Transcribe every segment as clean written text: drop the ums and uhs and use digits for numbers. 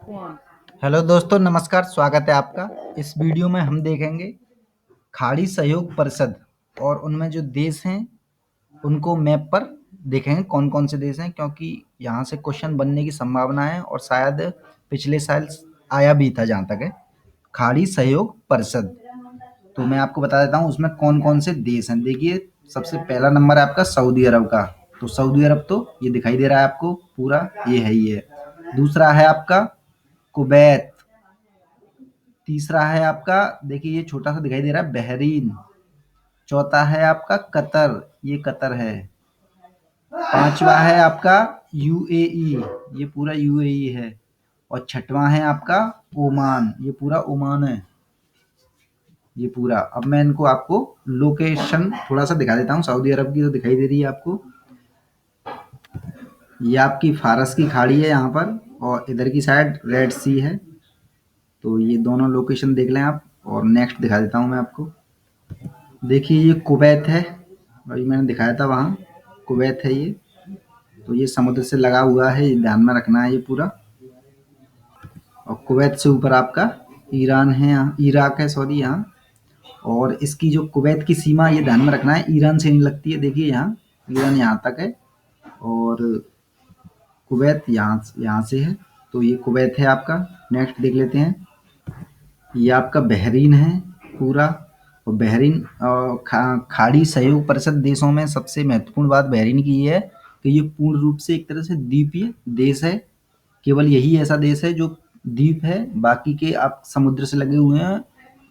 Hello दोस्तों, नमस्कार। स्वागत है आपका। इस वीडियो में हम देखेंगे खाड़ी सहयोग परिषद और उनमें जो देश हैं उनको मैप पर देखेंगे कौन कौन से देश हैं, क्योंकि यहाँ से क्वेश्चन बनने की संभावना है और शायद पिछले साल आया भी था। जहाँ तक है खाड़ी सहयोग परिषद, तो मैं आपको बता देता हूँ उसमें कौन कौन से देश हैं। देखिए, सबसे पहला नंबर है आपका सऊदी अरब का। तो सऊदी अरब तो ये दिखाई दे रहा है आपको पूरा, ये है ही है। दूसरा है आपका कुवैत। तीसरा है आपका, देखिए ये छोटा सा दिखाई दे रहा है, बहरीन। चौथा है आपका कतर, ये कतर है। पांचवा है आपका यूएई, ये पूरा यूएई है। और छठवां है आपका ओमान, ये पूरा ओमान है, ये पूरा। अब मैं इनको आपको लोकेशन थोड़ा सा दिखा देता हूँ। सऊदी अरब की तो दिखाई दे रही है आपको, ये आपकी फारस की खाड़ी है यहाँ पर, और इधर की साइड रेड सी है। तो ये दोनों लोकेशन देख लें आप, और नेक्स्ट दिखा देता हूँ मैं आपको। देखिए ये कुवैत है, अभी मैंने दिखाया था वहाँ, कुवैत है ये। तो ये समुद्र से लगा हुआ है, ये ध्यान में रखना है ये पूरा। और कुवैत से ऊपर आपका ईरान है, यहाँ इराक है, सॉरी यहाँ। और इसकी जो कुवैत की सीमा, ये ध्यान में रखना है, ईरान से नहीं लगती है। देखिए यहाँ ईरान यहाँ तक है, और कुवैत यहाँ यहाँ से है। तो ये कुवैत है आपका। नेक्स्ट देख लेते हैं, ये आपका बहरीन है पूरा। और बहरीन खाड़ी सहयोग परिषद देशों में सबसे महत्वपूर्ण बात बहरीन की ये है कि ये पूर्ण रूप से एक तरह से द्वीपीय देश है। केवल यही ऐसा देश है जो द्वीप है, बाकी के आप समुद्र से लगे हुए हैं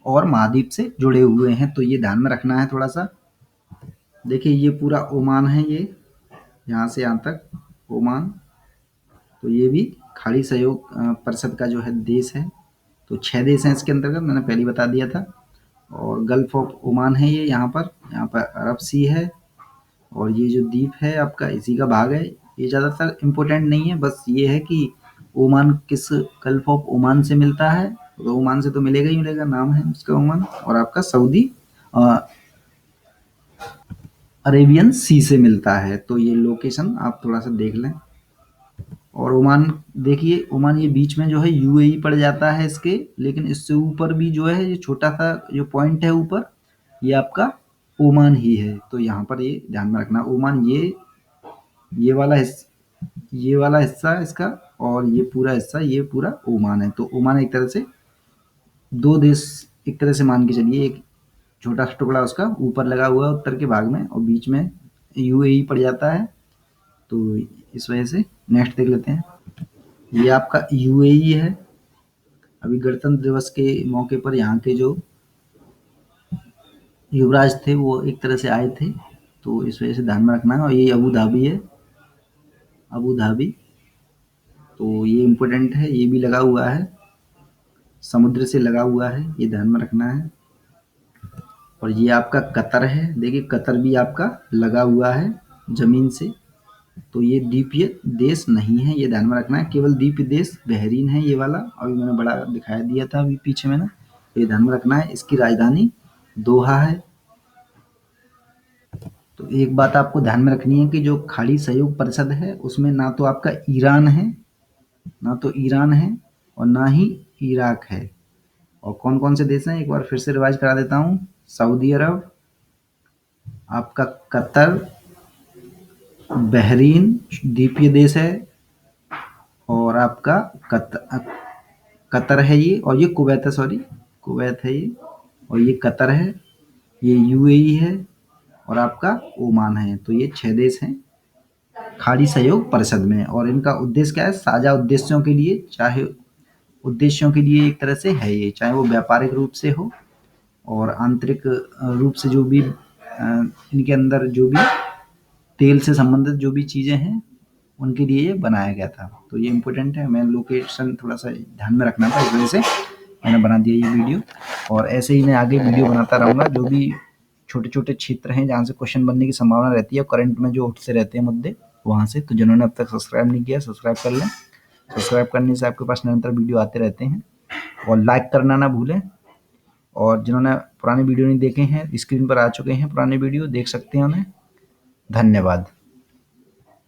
और महाद्वीप से जुड़े हुए हैं। तो ये ध्यान में रखना है थोड़ा सा। देखिए ये पूरा ओमान है, ये यहाँ से यहाँ तक ओमान। तो ये भी खाड़ी सहयोग परिषद का जो है देश है। तो 6 देश हैं इसके अंतर्गत, मैंने पहले ही बता दिया था। और गल्फ ऑफ ओमान है ये, यहाँ पर अरब सी है। और ये जो द्वीप है आपका इसी का भाग है। ये ज़्यादातर इम्पोर्टेंट नहीं है, बस ये है कि ओमान किस गल्फ ऑफ ओमान से मिलता है। तो ओमान से तो मिलेगा ही मिलेगा, नाम है उसका ओमान। और आपका सऊदी अरेबियन सी से मिलता है। तो ये लोकेशन आप थोड़ा सा देख लें। और ओमान, देखिए ओमान ये बीच में जो है यूएई पड़ जाता है इसके, लेकिन इससे ऊपर भी जो है ये छोटा सा जो पॉइंट है ऊपर, ये आपका ओमान ही है। तो यहाँ पर ये ध्यान में रखना, ओमान ये वाला ये वाला हिस्सा है इसका, और ये पूरा हिस्सा, ये पूरा ओमान है। तो ओमान एक तरह से 2 देश एक तरह से मान के चलिए। एक छोटा सा टुकड़ा उसका ऊपर लगा हुआ है उत्तर के भाग में, और बीच में यूएई पड़ जाता है। तो इस वजह से नेक्स्ट देख लेते हैं, ये आपका यूएई है। अभी गणतंत्र दिवस के मौके पर यहाँ के जो युवराज थे वो एक तरह से आए थे, तो इस वजह से ध्यान में रखना है। और ये अबू धाबी है, अबू धाबी। तो ये इम्पोर्टेंट है, ये भी लगा हुआ है, समुद्र से लगा हुआ है, ये ध्यान में रखना है। और ये आपका कतर है, देखिए कतर भी आपका लगा हुआ है जमीन से। तो ये द्वीपीय देश नहीं है, ये ध्यान में रखना है। केवल द्वीपीय देश बहरीन है, ये वाला अभी मैंने बड़ा दिखाया दिया था अभी पीछे मैंने, ये ध्यान में रखना है। इसकी राजधानी दोहा है। तो एक बात आपको ध्यान में रखनी है कि जो खाड़ी सहयोग परिषद है उसमें ना तो आपका ईरान है, ना तो ईरान है, और ना ही इराक है। और कौन कौन से देश हैं एक बार फिर से रिवाइज करा देता हूँ। सऊदी अरब, आपका कतर, बहरीन द्वीपीय देश है, और आपका कतर है ये, और ये कुवैत है, सॉरी कुवैत है ये, और ये कतर है, ये यूएई है, और आपका ओमान है। तो ये 6 देश हैं खाड़ी सहयोग परिषद में। और इनका उद्देश्य क्या है? साझा उद्देश्यों के लिए, चाहे उद्देश्यों के लिए एक तरह से है ये, चाहे वो व्यापारिक रूप से हो और आंतरिक रूप से जो भी इनके अंदर जो भी तेल से संबंधित जो भी चीज़ें हैं उनके लिए ये बनाया गया था। तो ये इम्पोर्टेंट है, मैं लोकेशन थोड़ा सा ध्यान में रखना था, इस वजह से मैंने बना दिया ये वीडियो। और ऐसे ही मैं आगे वीडियो बनाता रहूँगा, जो भी छोटे छोटे क्षेत्र हैं जहाँ से क्वेश्चन बनने की संभावना रहती है, करंट में जो उठते रहते हैं मुद्दे वहाँ से। तो जिन्होंने अब तक सब्सक्राइब नहीं किया, सब्सक्राइब कर लें। सब्सक्राइब करने से आपके पास निरंतर वीडियो आते रहते हैं। और लाइक करना ना भूलें। और जिन्होंने पुराने वीडियो नहीं देखे हैं, स्क्रीन पर आ चुके हैं पुराने वीडियो, देख सकते हैं उन्हें। धन्यवाद।